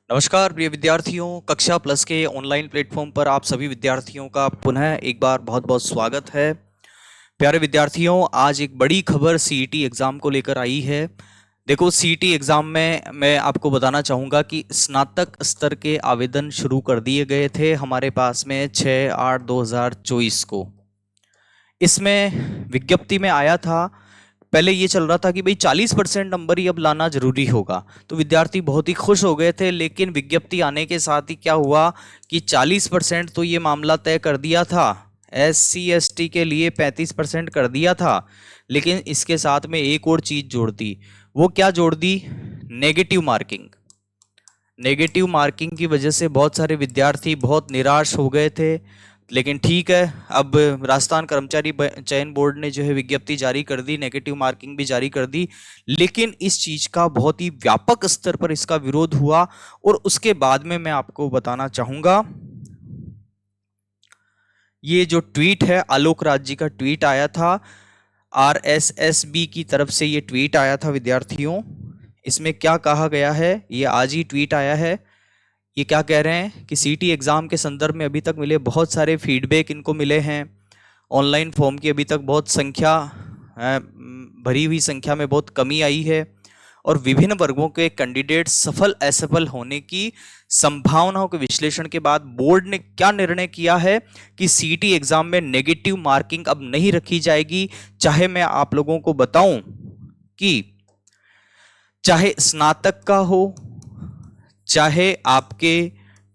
नमस्कार प्रिय विद्यार्थियों, कक्षा प्लस के ऑनलाइन प्लेटफॉर्म पर आप सभी विद्यार्थियों का पुनः एक बार बहुत बहुत स्वागत है। प्यारे विद्यार्थियों, आज एक बड़ी खबर सीईटी एग्ज़ाम को लेकर आई है। देखो, सीईटी एग्ज़ाम में मैं आपको बताना चाहूँगा कि स्नातक स्तर के आवेदन शुरू कर दिए गए थे हमारे पास में 6/8/2024 को। इसमें विज्ञप्ति में आया था, पहले ये चल रहा था कि भाई 40% नंबर ही अब लाना जरूरी होगा, तो विद्यार्थी बहुत ही खुश हो गए थे। लेकिन विज्ञप्ति आने के साथ ही क्या हुआ कि 40% तो ये मामला तय कर दिया था, SC ST के लिए 35% कर दिया था, लेकिन इसके साथ में एक और चीज जोड़ दी। वो क्या जोड़ दी? Negative marking. नेगेटिव मार्किंग की वजह से बहुत सारे विद्यार्थी बहुत निराश हो गए थे। लेकिन ठीक है, अब राजस्थान कर्मचारी चयन बोर्ड ने जो है विज्ञप्ति जारी कर दी, नेगेटिव मार्किंग भी जारी कर दी। लेकिन इस चीज का बहुत ही व्यापक स्तर पर इसका विरोध हुआ और उसके बाद में मैं आपको बताना चाहूंगा, ये जो ट्वीट है, आलोक राज जी का ट्वीट आया था, RSSB की तरफ से ये ट्वीट आया था विद्यार्थियों। इसमें क्या कहा गया है, ये आज ही ट्वीट आया है। ये क्या कह रहे हैं कि सीटी एग्ज़ाम के संदर्भ में अभी तक मिले बहुत सारे फीडबैक इनको मिले हैं। ऑनलाइन फॉर्म की अभी तक बहुत संख्या, भरी हुई संख्या में बहुत कमी आई है और विभिन्न वर्गों के कैंडिडेट सफल असफल होने की संभावनाओं के विश्लेषण के बाद बोर्ड ने क्या निर्णय किया है कि सीटी एग्ज़ाम में नेगेटिव मार्किंग अब नहीं रखी जाएगी। चाहे मैं आप लोगों को बताऊं कि चाहे स्नातक का हो, चाहे आपके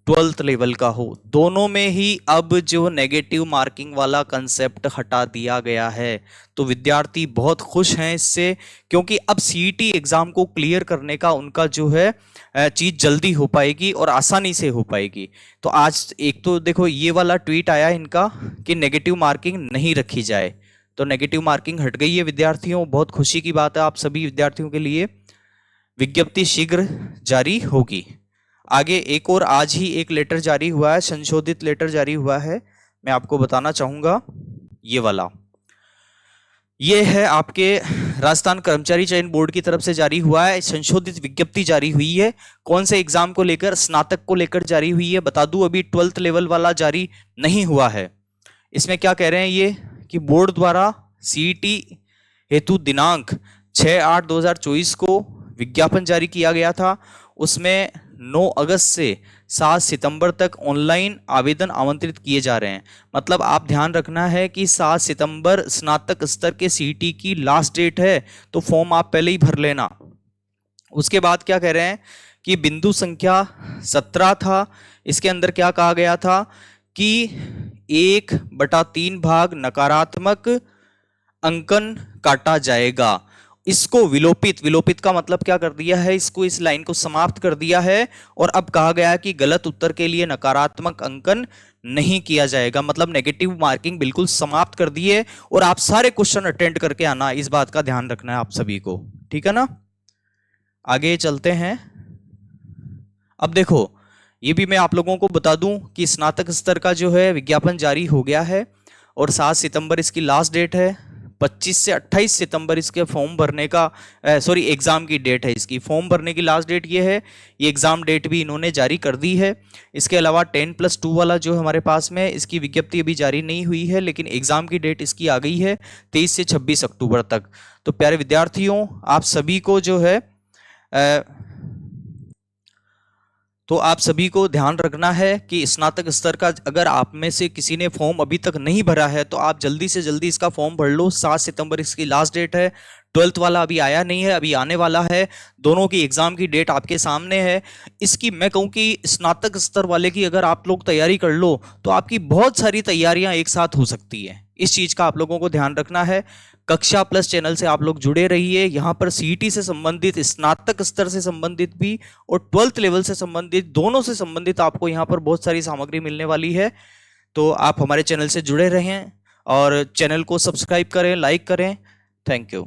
12th लेवल का हो, दोनों में ही अब जो नेगेटिव मार्किंग वाला कंसेप्ट हटा दिया गया है। तो विद्यार्थी बहुत खुश हैं इससे, क्योंकि अब सीईटी एग्जाम को क्लियर करने का उनका जो है चीज जल्दी हो पाएगी और आसानी से हो पाएगी। तो आज एक तो देखो ये वाला ट्वीट आया इनका कि नेगेटिव मार्किंग नहीं रखी जाए, तो नेगेटिव मार्किंग हट गई है विद्यार्थियों। बहुत खुशी की बात है आप सभी विद्यार्थियों के लिए। विज्ञप्ति शीघ्र जारी होगी। आगे एक और आज ही एक लेटर जारी हुआ है, संशोधित लेटर जारी हुआ है, मैं आपको बताना चाहूंगा। ये वाला, ये है आपके राजस्थान कर्मचारी चयन बोर्ड की तरफ से जारी हुआ है, संशोधित विज्ञप्ति जारी हुई है। कौन से एग्जाम को लेकर? स्नातक को लेकर जारी हुई है। बता दूं, अभी 12th लेवल वाला जारी नहीं हुआ है। इसमें क्या कह रहे हैं ये कि बोर्ड द्वारा सीईटी हेतु दिनांक 6/8/2024 को विज्ञापन जारी किया गया था। उसमें 9 अगस्त से 7 सितंबर तक ऑनलाइन आवेदन आमंत्रित किए जा रहे हैं। मतलब आप ध्यान रखना है कि 7 सितंबर स्नातक स्तर के सीईटी की लास्ट डेट है, तो फॉर्म आप पहले ही भर लेना। उसके बाद क्या कह रहे हैं कि बिंदु संख्या 17 था, इसके अंदर क्या कहा गया था कि 1/3 भाग नकारात्मक अंकन काटा जाएगा। इसको विलोपित, विलोपित का मतलब क्या कर दिया है, इसको, इस लाइन को समाप्त कर दिया है और अब कहा गया है कि गलत उत्तर के लिए नकारात्मक अंकन नहीं किया जाएगा। मतलब नेगेटिव मार्किंग बिल्कुल समाप्त कर दी है और आप सारे क्वेश्चन अटेंड करके आना, इस बात का ध्यान रखना है आप सभी को, ठीक है ना। आगे चलते हैं। अब देखो, ये भी मैं आप लोगों को बता दूं कि स्नातक स्तर का जो है विज्ञापन जारी हो गया है और 7 सितंबर इसकी लास्ट डेट है। 25 से 28 सितंबर इसके फॉर्म भरने का, सॉरी, एग्जाम की डेट है इसकी। फॉर्म भरने की लास्ट डेट ये है, ये एग्जाम डेट भी इन्होंने जारी कर दी है। इसके अलावा 10+2 वाला जो हमारे पास में, इसकी विज्ञप्ति अभी जारी नहीं हुई है, लेकिन एग्जाम की डेट इसकी आ गई है 23 से 26 अक्टूबर तक। तो प्यारे विद्यार्थियों, आप सभी को जो है तो आप सभी को ध्यान रखना है कि स्नातक स्तर का अगर आप में से किसी ने फॉर्म अभी तक नहीं भरा है तो आप जल्दी से जल्दी इसका फॉर्म भर लो। 7 सितंबर इसकी लास्ट डेट है। 12th वाला अभी आया नहीं है, अभी आने वाला है। दोनों की एग्जाम की डेट आपके सामने है। इसकी मैं कहूँ कि स्नातक स्तर वाले की अगर आप लोग तैयारी कर लो तो आपकी बहुत सारी तैयारियां एक साथ हो सकती है। इस चीज का आप लोगों को ध्यान रखना है। कक्षा प्लस चैनल से आप लोग जुड़े रहिए। यहाँ पर सीईटी से संबंधित, स्नातक स्तर से संबंधित भी और 12th लेवल से संबंधित, दोनों से संबंधित आपको यहाँ पर बहुत सारी सामग्री मिलने वाली है। तो आप हमारे चैनल से जुड़े रहें और चैनल को सब्सक्राइब करें, लाइक करें। Thank you.